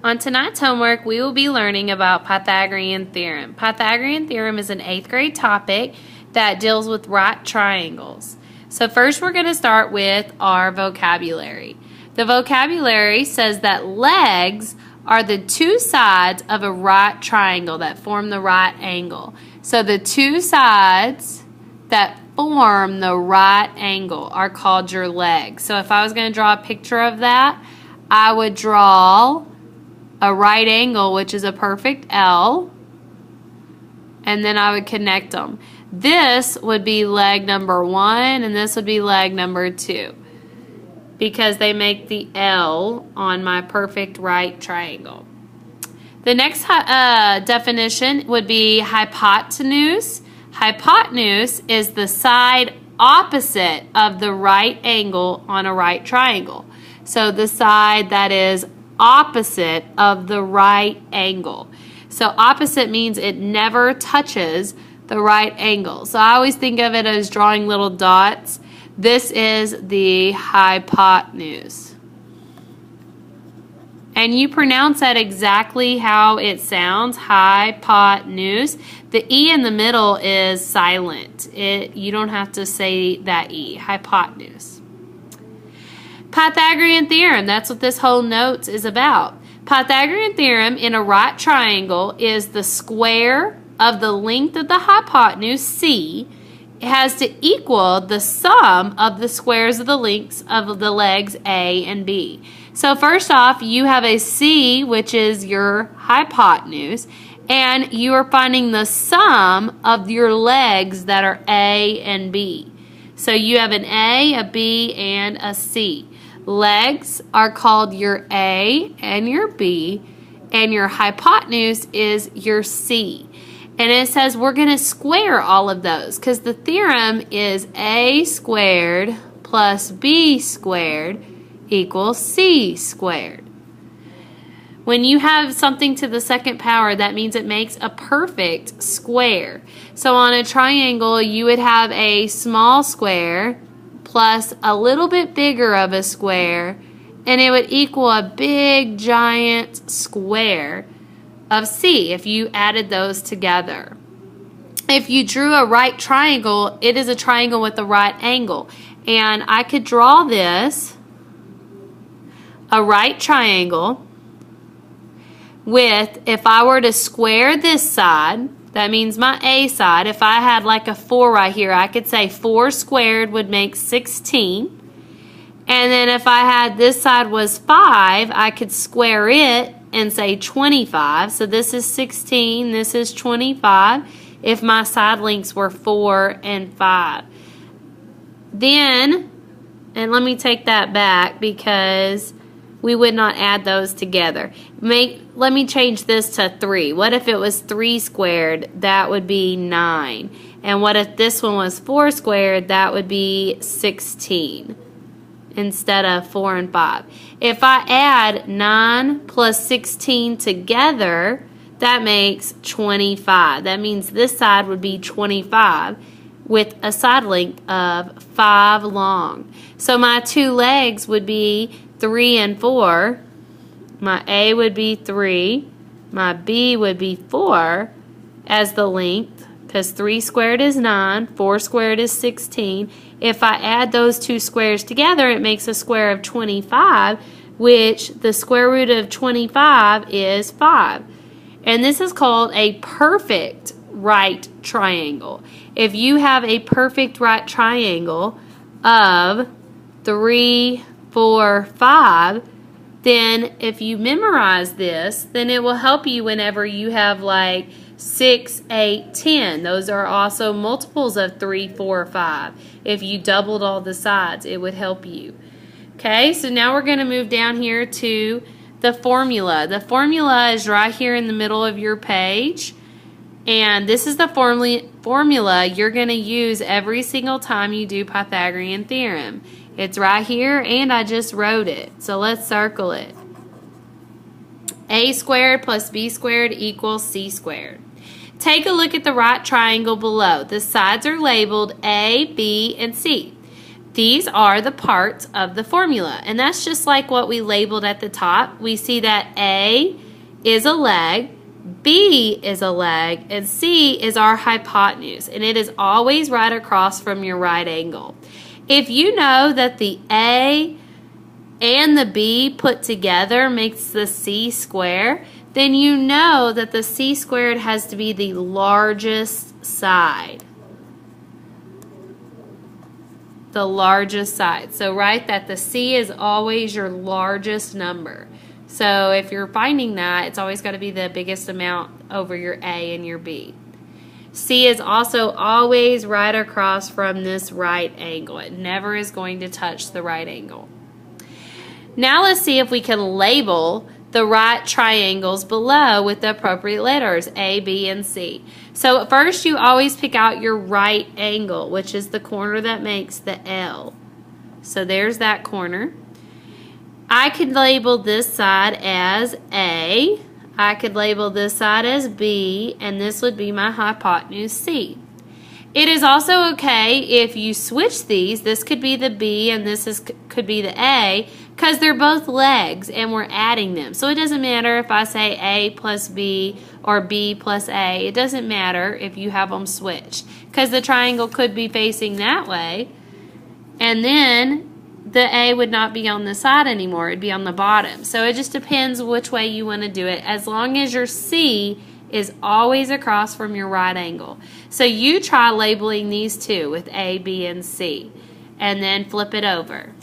On tonight's homework, we will be learning about Pythagorean theorem. Pythagorean theorem is an 8th grade topic that deals with right triangles. So first we're going to start with our vocabulary. The vocabulary says that legs are the two sides of a right triangle that form the right angle. So the two sides that form the right angle are called your legs. So if I was going to draw a picture of that, I would draw a right angle, which is a perfect L, and then I would connect them. This would be leg number 1, and this would be leg number 2, because they make the L on my perfect right triangle. The next definition would be hypotenuse. Hypotenuse is the side opposite of the right angle on a right triangle. So the side that is opposite of the right angle. So opposite means it never touches the right angle. So I always think of it as drawing little dots. This is the hypotenuse. And you pronounce that exactly how it sounds, hypotenuse. The E in the middle is silent. You don't have to say that E, hypotenuse. Pythagorean theorem, that's what this whole note is about. Pythagorean theorem in a right triangle is the square of the length of the hypotenuse, C. It has to equal the sum of the squares of the lengths of the legs A and B. So first off, you have a C, which is your hypotenuse, and you are finding the sum of your legs that are A and B. So you have an A, a B, and a C. Legs are called your A and your B, and your hypotenuse is your C. And it says we're going to square all of those because the theorem is A squared plus B squared equals C squared. When you have something to the second power, that means it makes a perfect square. So on a triangle, you would have a small square plus a little bit bigger of a square, and it would equal a big giant square of C if you added those together. If you drew a right triangle, it is a triangle with a right angle. And I could draw this, a right triangle, with, if I were to square this side, that means my A side, if I had like a 4 right here, I could say 4 squared would make 16. And then if I had this side was 5, I could square it and say 25. So this is 16, this is 25, if my side lengths were 4 and 5. Then, and let me take that back because we would not add those together. Let me change this to 3. What if it was 3 squared? That would be 9. And what if this one was 4 squared? That would be 16 instead of 4 and 5. If I add 9 plus 16 together, that makes 25. That means this side would be 25 with a side length of 5 long. So my two legs would be 3 and 4. My A would be 3. My B would be 4 as the length, because 3 squared is 9, 4 squared is 16. If I add those two squares together, it makes a square of 25, which the square root of 25 is 5. And this is called a perfect right triangle. If you have a perfect right triangle of 3, 4, 5, then if you memorize this, then it will help you whenever you have like 6, 8, 10. Those are also multiples of 3, 4, 5. If you doubled all the sides, it would help you. Okay, so now we're going to move down here to the formula. The formula is right here in the middle of your page. And this is the formula you're going to use every single time you do Pythagorean theorem. It's right here, and I just wrote it. So let's circle it. A squared plus B squared equals C squared. Take a look at the right triangle below. The sides are labeled A, B, and C. These are the parts of the formula, and that's just like what we labeled at the top. We see that A is a leg, B is a leg, and C is our hypotenuse, and it is always right across from your right angle. If you know that the A and the B put together makes the C square, then you know that the C squared has to be the largest side. The largest side. So write that the C is always your largest number. So if you're finding that, it's always got to be the biggest amount over your A and your B. C is also always right across from this right angle. It never is going to touch the right angle. Now let's see if we can label the right triangles below with the appropriate letters, A, B, and C. So first you always pick out your right angle, which is the corner that makes the L. So there's that corner. I could label this side as A. I could label this side as B, and this would be my hypotenuse C. It is also okay if you switch these. This could be the B and this could be the A, because they're both legs and we're adding them. So it doesn't matter if I say A plus B or B plus A. It doesn't matter if you have them switched, because the triangle could be facing that way, and then the A would not be on the side anymore. It'd be on the bottom. So it just depends which way you want to do it, as long as your C is always across from your right angle. So you try labeling these two with A, B, and C, and then flip it over.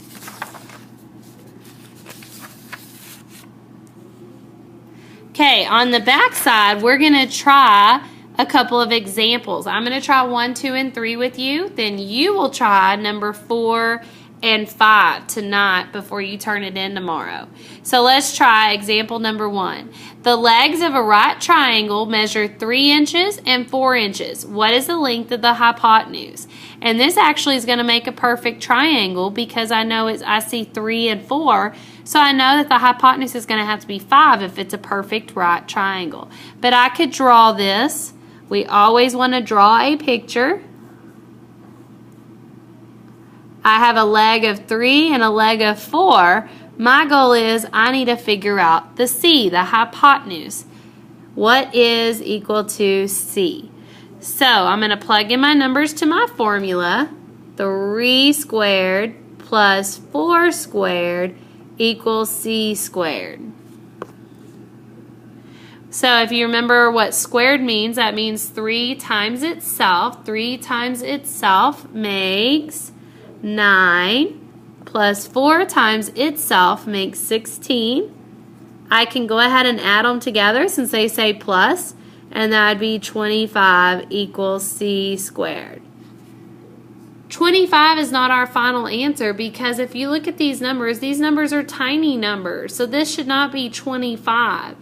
Okay, on the back side, we're going to try a couple of examples. I'm going to try 1, 2, and 3 with you. Then you will try number 4 and 5 tonight before you turn it in tomorrow. So let's try example number 1. The legs of a right triangle measure 3 inches and 4 inches. What is the length of the hypotenuse? And this actually is going to make a perfect triangle, because I know I see 3 and 4, so I know that the hypotenuse is going to have to be 5 if it's a perfect right triangle. But I could draw this. We always want to draw a picture. I have a leg of 3 and a leg of 4. My goal is I need to figure out the C, the hypotenuse. What is equal to C? So I'm going to plug in my numbers to my formula. 3 squared plus 4 squared equals C squared. So if you remember what squared means, that means 3 times itself. 3 times itself makes 9, plus 4 times itself makes 16. I can go ahead and add them together since they say plus, and that would be 25 equals C squared. 25 is not our final answer, because if you look at these numbers are tiny numbers, so this should not be 25.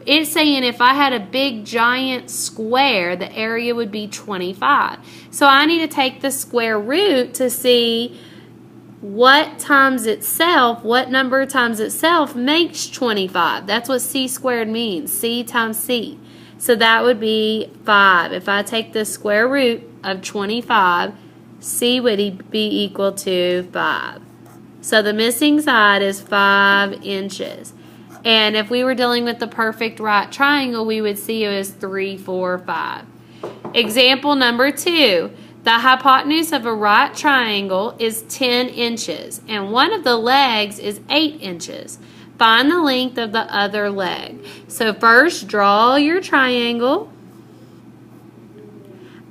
It's saying if I had a big giant square, the area would be 25. So I need to take the square root to see what times itself, what number times itself makes 25. That's what C squared means, C times C. So that would be 5. If I take the square root of 25, C would be equal to 5. So the missing side is 5 inches. And if we were dealing with the perfect right triangle, we would see it as 3, 4, 5. Example number 2. The hypotenuse of a right triangle is 10 inches, and one of the legs is 8 inches. Find the length of the other leg. So first, draw your triangle.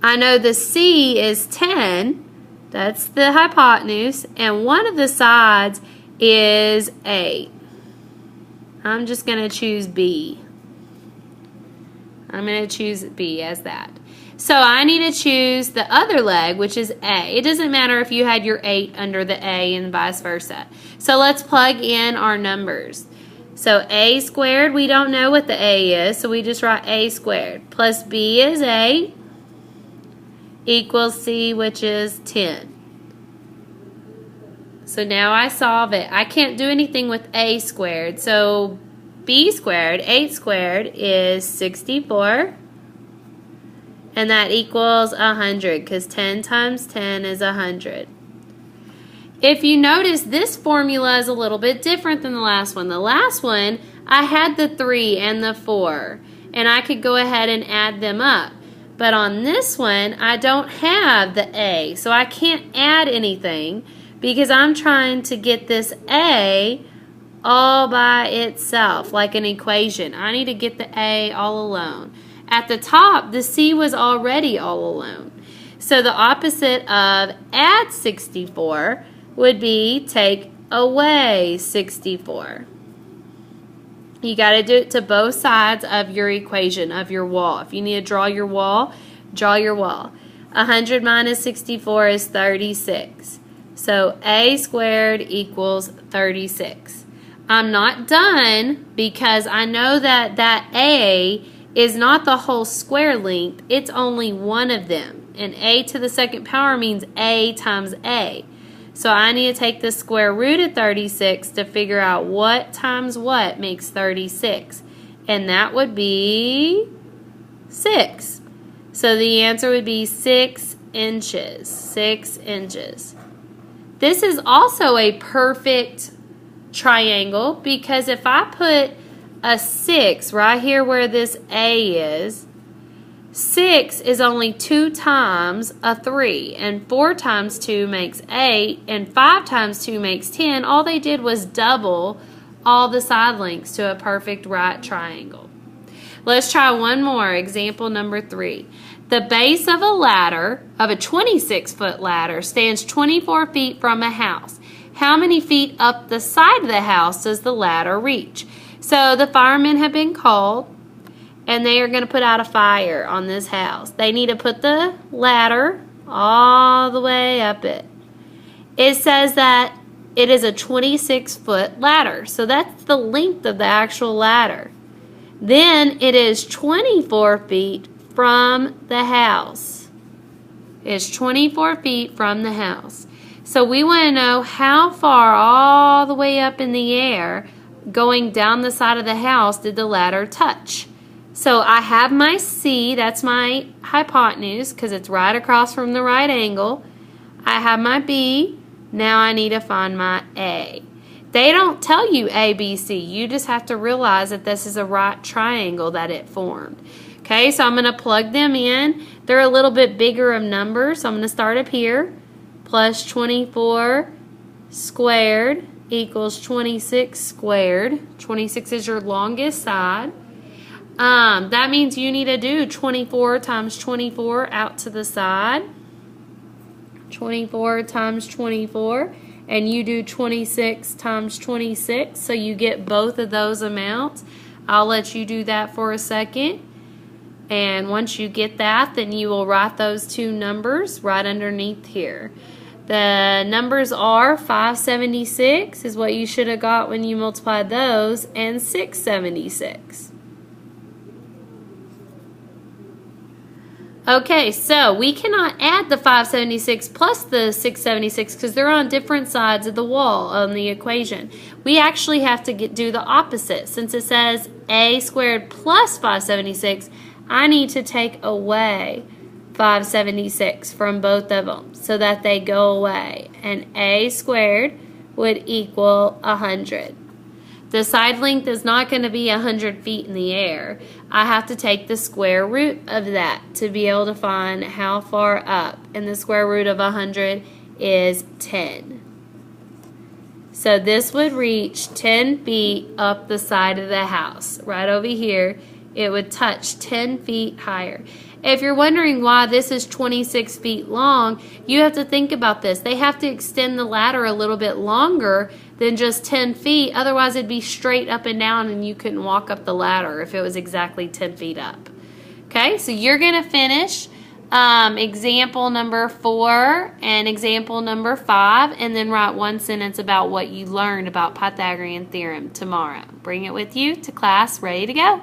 I know the C is 10. That's the hypotenuse, and one of the sides is 8. I'm just going to choose B. I'm going to choose B as that. So I need to choose the other leg, which is A. It doesn't matter if you had your 8 under the A and vice versa. So let's plug in our numbers. So A squared, we don't know what the A is, so we just write A squared. Plus B is 8 equals C, which is 10. So now I solve it. I can't do anything with A squared, so B squared, 8 squared, is 64. And that equals 100, because 10 times 10 is 100. If you notice, this formula is a little bit different than the last one. The last one, I had the 3 and the 4, and I could go ahead and add them up. But on this one, I don't have the a, so I can't add anything because I'm trying to get this a all by itself, like an equation. I need to get the a all alone. At the top, the c was already all alone. So the opposite of add 64 would be take away 64. You got to do it to both sides of your equation, of your wall. If you need to draw your wall, draw your wall. 100 minus 64 is 36. So a squared equals 36. I'm not done because I know that that a is not the whole square length. It's only one of them. And a to the second power means a times a. So I need to take the square root of 36 to figure out what times what makes 36. And that would be 6. So the answer would be 6 inches. 6 inches. This is also a perfect triangle because if I put a 6 right here where this A is, 6 is only 2 times a 3, and 4 times 2 makes 8, and 5 times 2 makes 10. All they did was double all the side lengths to a perfect right triangle. Let's try one more, example number 3. The base of a ladder, of a 26-foot ladder, stands 24 feet from a house. How many feet up the side of the house does the ladder reach? So the firemen have been called, and they are going to put out a fire on this house. They need to put the ladder all the way up it. It says that it is a 26-foot ladder, so that's the length of the actual ladder. Then it is 24 feet from the house. It's 24 feet from the house. So we want to know how far all the way up in the air going down the side of the house did the ladder touch. So I have my C, that's my hypotenuse because it's right across from the right angle. I have my B, now I need to find my A. They don't tell you A, B, C. You just have to realize that this is a right triangle that it formed. Okay, so I'm going to plug them in. They're a little bit bigger of numbers, so I'm going to start up here. Plus 24 squared equals 26 squared. 26 is your longest side. That means you need to do 24 times 24 out to the side. 24 times 24. And you do 26 times 26. So you get both of those amounts. I'll let you do that for a second. And once you get that, then you will write those two numbers right underneath here. The numbers are 576 is what you should have got when you multiplied those, and 676. Okay, so we cannot add the 576 plus the 676 because they're on different sides of the wall on the equation. We actually have to do the opposite. Since it says a squared plus 576, I need to take away 576 from both of them so that they go away. And a squared would equal 100. The side length is not going to be 100 feet in the air. I have to take the square root of that to be able to find how far up. And the square root of 100 is 10. So this would reach 10 feet up the side of the house. Right over here, it would touch 10 feet higher. If you're wondering why this is 26 feet long, you have to think about this. They have to extend the ladder a little bit longer than just 10 feet. Otherwise, it'd be straight up and down and you couldn't walk up the ladder if it was exactly 10 feet up. Okay, so you're going to finish example number 4 and example number 5 and then write one sentence about what you learned about Pythagorean theorem tomorrow. Bring it with you to class, ready to go.